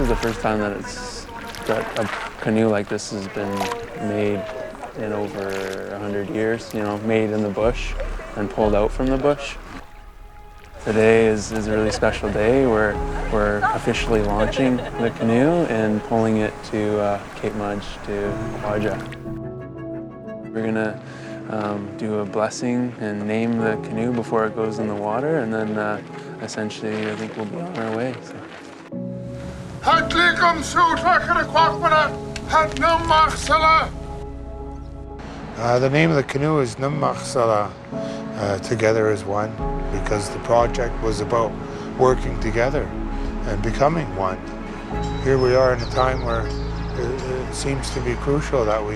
is the first time that a canoe like this has been made in over 100 years, made in the bush and pulled out from the bush. Today is a really special day. We're officially launching the canoe and pulling it to Cape Mudge to Quadra. We're gonna do a blessing and name the canoe before it goes in the water, and then essentially I think we'll be on our way. So. The name of the canoe is xwax'wa, together as one, because the project was about working together and becoming one. Here we are in a time where it seems to be crucial that we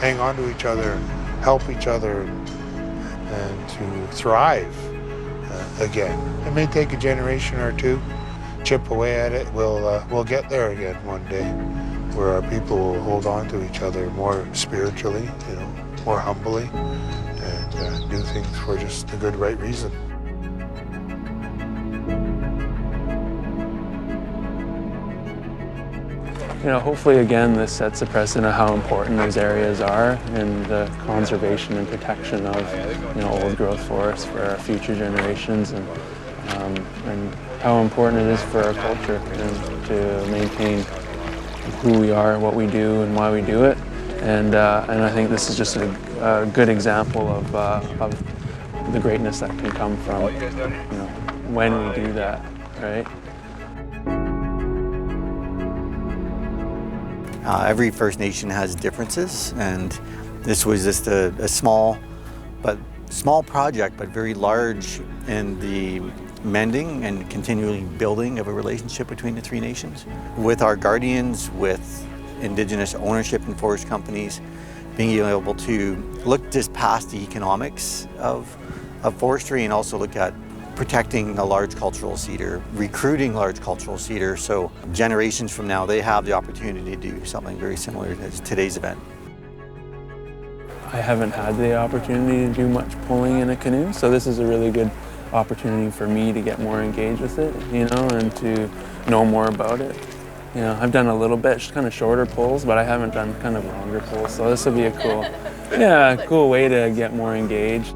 hang on to each other, help each other, and to thrive again. It may take a generation or two, chip away at it. We'll get there again one day, where our people will hold on to each other more spiritually, more humbly, and do things for just a good, right reason. Hopefully again this sets a precedent of how important these areas are in the conservation and protection of old growth forests for our future generations, and how important it is for our culture and to maintain who we are, what we do, and why we do it. And I think this is just a good example of the greatness that can come from when we do that, right? Every First Nation has differences, and this was just a small project, but very large in the mending and continually building of a relationship between the three nations. With our guardians, with Indigenous ownership and forest companies, being able to look just past the economics of forestry and also look at protecting a large cultural cedar, recruiting large cultural cedar, so generations from now they have the opportunity to do something very similar to today's event. I haven't had the opportunity to do much pulling in a canoe, so this is a really good opportunity for me to get more engaged with it, and to know more about it. I've done a little bit, just kind of shorter pulls, but I haven't done kind of longer pulls, so this will be a cool way to get more engaged.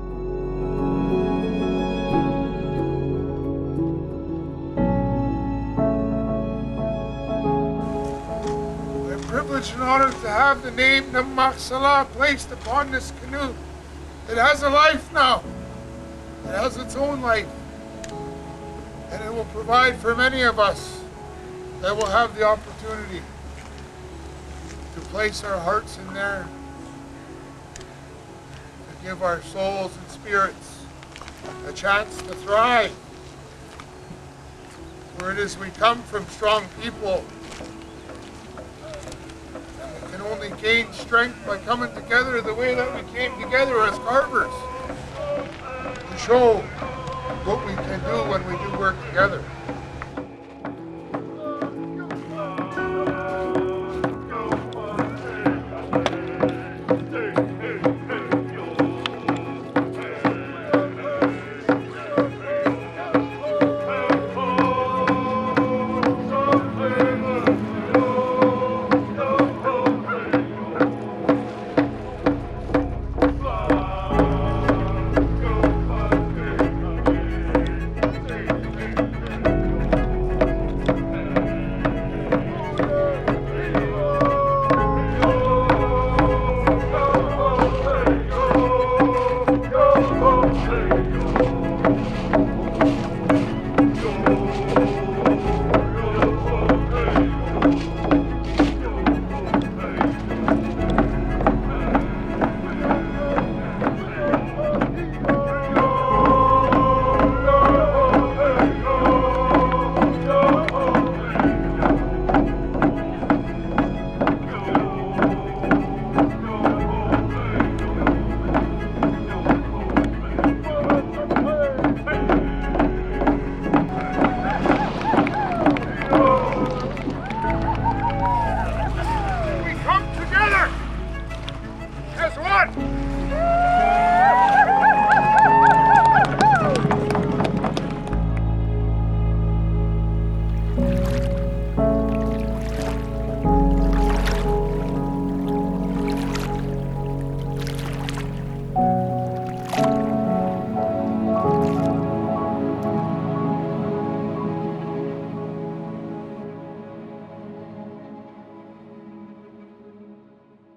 In order to have the name xwax'wa placed upon this canoe. It has a life now. It has its own life. And it will provide for many of us that will have the opportunity to place our hearts in there, to give our souls and spirits a chance to thrive. For it is we come from strong people. Only gain strength by coming together the way that we came together as carvers, to show what we can do when we do work together. Say